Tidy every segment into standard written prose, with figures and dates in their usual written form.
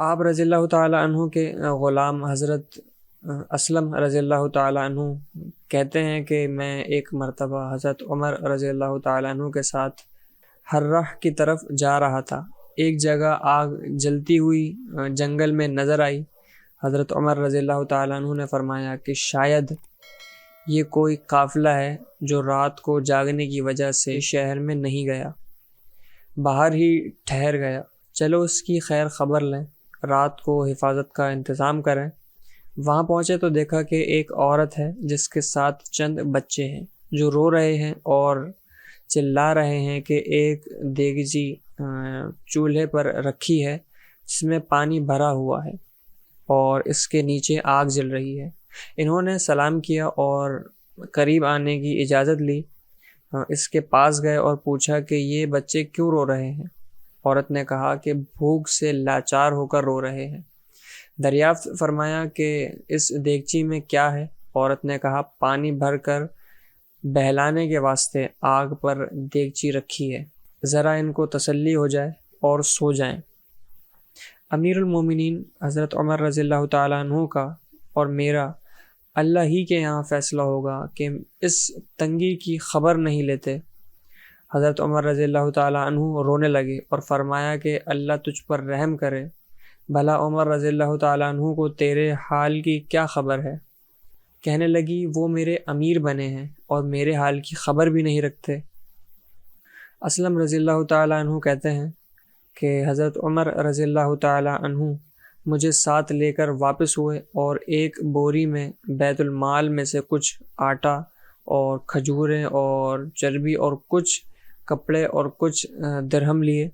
آپ رضی اللہ تعالیٰ عنہ کے غلام حضرت اسلم رضی اللہ تعالیٰ عنہ کہتے ہیں کہ میں ایک مرتبہ حضرت عمر رضی اللہ تعالیٰ عنہ کے ساتھ حرہ کی طرف جا رہا تھا۔ ایک جگہ آگ جلتی ہوئی جنگل میں نظر آئی۔ حضرت عمر رضی اللہ تعالیٰ عنہ نے فرمایا کہ شاید یہ کوئی قافلہ ہے جو رات کو جاگنے کی وجہ سے شہر میں نہیں گیا، باہر ہی ٹھہر گیا، چلو اس کی خیر خبر لیں، رات کو حفاظت کا انتظام کریں۔ وہاں پہنچے تو دیکھا کہ ایک عورت ہے جس کے ساتھ چند بچے ہیں جو رو رہے ہیں اور چلا رہے ہیں کہ ایک دیگچی چولہے پر رکھی ہے جس میں پانی بھرا ہوا ہے اور اس کے نیچے آگ جل رہی ہے۔ انہوں نے سلام کیا اور قریب آنے کی اجازت لی۔ اس کے پاس گئے اور پوچھا کہ یہ بچے کیوں رو رہے ہیں؟ عورت نے کہا کہ بھوک سے لاچار ہو کر رو رہے ہیں۔ دریافت فرمایا کہ اس دیگچی میں کیا ہے؟ عورت نے کہا پانی بھر کر بہلانے کے واسطے آگ پر دیگچی رکھی ہے، ذرا ان کو تسلی ہو جائے اور سو جائیں۔ امیر المومنین حضرت عمر رضی اللہ تعالیٰ عنہ کا اور میرا اللہ ہی کے یہاں فیصلہ ہوگا کہ اس تنگی کی خبر نہیں لیتے۔ حضرت عمر رضی اللہ تعالیٰ عنہ رونے لگے اور فرمایا کہ اللہ تجھ پر رحم کرے، بھلا عمر رضی اللہ تعالیٰ عنہ کو تیرے حال کی کیا خبر ہے؟ کہنے لگی وہ میرے امیر بنے ہیں اور میرے حال کی خبر بھی نہیں رکھتے۔ اسلم رضی اللہ تعالیٰ عنہ کہتے ہیں کہ حضرت عمر رضی اللہ تعالیٰ عنہ مجھے ساتھ لے کر واپس ہوئے اور ایک بوری میں بیت المال میں سے کچھ آٹا اور کھجوریں اور چربی اور کچھ کپڑے اور کچھ درہم لیے۔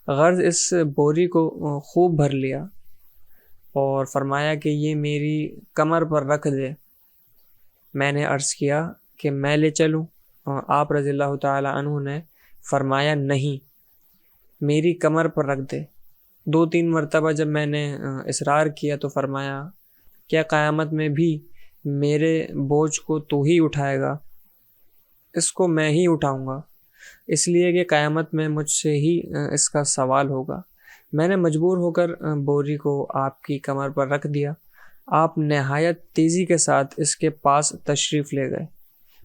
غرض اس بوری کو خوب بھر لیا اور فرمایا کہ یہ میری کمر پر رکھ دے۔ میں نے عرض کیا کہ میں لے چلوں؟ آپ رضی اللہ تعالیٰ عنہ نے فرمایا نہیں، میری کمر پر رکھ دے۔ 2-3 مرتبہ جب میں نے اصرار کیا تو فرمایا کیا قیامت میں بھی میرے بوجھ کو تو ہی اٹھائے گا؟ اس کو میں ہی اٹھاؤں گا، اس لیے کہ قیامت میں مجھ سے ہی اس کا سوال ہوگا۔ میں نے مجبور ہو کر بوری کو آپ کی کمر پر رکھ دیا۔ آپ نہایت تیزی کے ساتھ اس کے پاس تشریف لے گئے،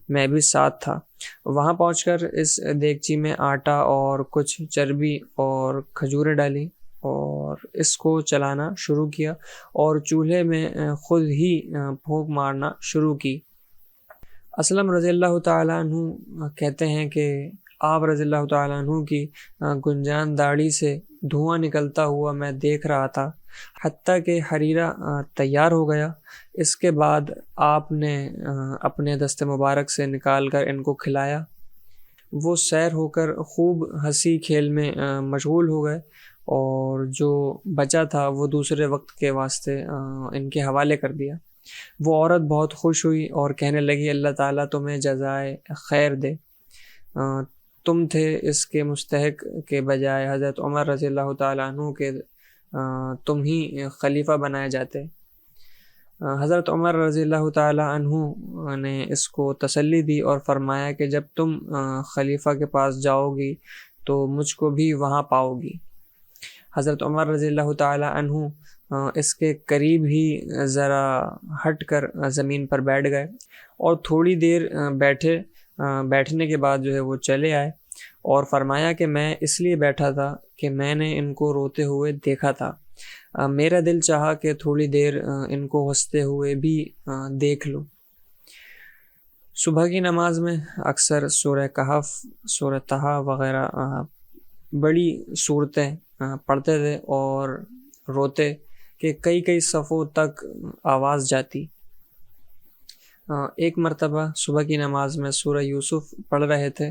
میں بھی ساتھ تھا۔ وہاں پہنچ کر اس دیگچی میں آٹا اور کچھ چربی اور کھجوریں ڈالیں اور اس کو چلانا شروع کیا اور چولہے میں خود ہی پھونک مارنا شروع کی۔ اسلم رضی اللہ تعالیٰ عنہ کہتے ہیں کہ آپ رضی اللہ تعالیٰ عنہ کی گنجان داڑھی سے دھواں نکلتا ہوا میں دیکھ رہا تھا، حتیٰ کہ حریرہ تیار ہو گیا۔ اس کے بعد آپ نے اپنے دست مبارک سے نکال کر ان کو کھلایا۔ وہ سیر ہو کر خوب ہنسی کھیل میں مشغول ہو گئے اور جو بچا تھا وہ دوسرے وقت کے واسطے ان کے حوالے کر دیا۔ وہ عورت بہت خوش ہوئی اور کہنے لگی اللہ تعالیٰ تمہیں جزائے خیر دے، تم تھے اس کے مستحق کے بجائے حضرت عمر رضی اللہ تعالیٰ عنہ کے تم ہی خلیفہ بنائے جاتے۔ حضرت عمر رضی اللہ تعالیٰ عنہ نے اس کو تسلی دی اور فرمایا کہ جب تم خلیفہ کے پاس جاؤ گی تو مجھ کو بھی وہاں پاؤ گی۔ حضرت عمر رضی اللہ تعالیٰ عنہ اس کے قریب ہی ذرا ہٹ کر زمین پر بیٹھ گئے اور تھوڑی دیر بیٹھنے کے بعد جو ہے وہ چلے آئے اور فرمایا کہ میں اس لیے بیٹھا تھا کہ میں نے ان کو روتے ہوئے دیکھا تھا، میرا دل چاہا کہ تھوڑی دیر ان کو ہنستے ہوئے بھی دیکھ لوں۔ صبح کی نماز میں اکثر سورہ کہف، سورہ طٰہٰ وغیرہ بڑی صورتیں پڑھتے تھے اور روتے کہ کئی صفوں تک آواز جاتی۔ ایک مرتبہ صبح کی نماز میں سورہ یوسف پڑھ رہے تھے،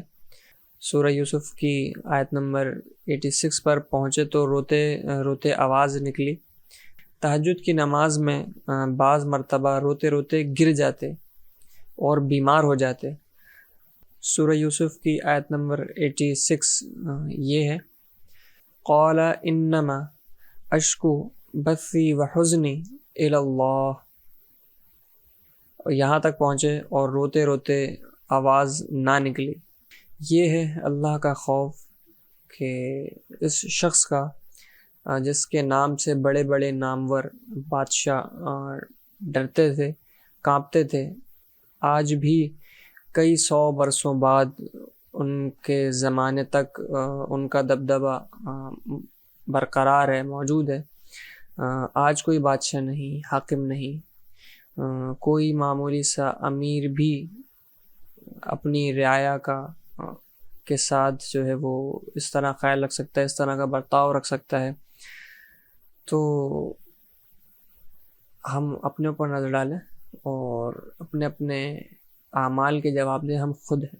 سورہ یوسف کی آیت نمبر 86 پر پہنچے تو روتے روتے آواز نکلی۔ تہجد کی نماز میں بعض مرتبہ روتے روتے گر جاتے اور بیمار ہو جاتے۔ سورہ یوسف کی آیت نمبر 86 یہ ہے، قال انما اشکو بثی وحزنی الی اللہ، یہاں تک پہنچے اور روتے روتے آواز نہ نکلی۔ یہ ہے اللہ کا خوف کہ اس شخص کا جس کے نام سے بڑے بڑے نامور بادشاہ ڈرتے تھے، کانپتے تھے، آج بھی کئی 100 برسوں بعد ان کے زمانے تک ان کا دبدبہ برقرار ہے، موجود ہے۔ آج کوئی بادشاہ نہیں، حاکم نہیں، کوئی معمولی سا امیر بھی اپنی رعایا کے ساتھ جو ہے وہ اس طرح خیال رکھ سکتا ہے، اس طرح کا برتاؤ رکھ سکتا ہے۔ تو ہم اپنے اوپر نظر ڈالیں اور اپنے اپنے اعمال کے جواب دیں۔ ہم خود ہیں،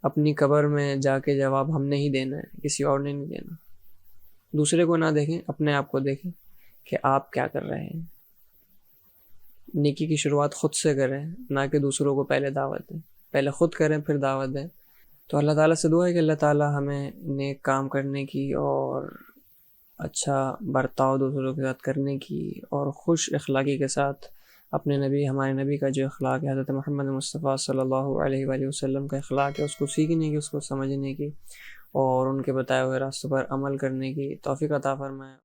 اپنی قبر میں جا کے جواب ہم نے ہی دینا ہے، کسی اور نے نہیں دینا۔ دوسرے کو نہ دیکھیں، اپنے آپ کو دیکھیں کہ آپ کیا کر رہے ہیں۔ نیکی کی شروعات خود سے کریں، نہ کہ دوسروں کو پہلے دعوت دیں۔ پہلے خود کریں پھر دعوت دیں۔ تو اللہ تعالیٰ سے دعا ہے کہ اللہ تعالیٰ ہمیں نیک کام کرنے کی اور اچھا برتاؤ دوسروں کے ساتھ کرنے کی اور خوش اخلاقی کے ساتھ اپنے نبی، ہمارے نبی کا جو اخلاق ہے، حضرت محمد مصطفیٰ صلی اللہ علیہ وآلہ وسلم کا اخلاق ہے، اس کو سیکھنے کی، اس کو سمجھنے کی اور ان کے بتائے ہوئے راستوں پر عمل کرنے کی توفیق عطا فرمائے۔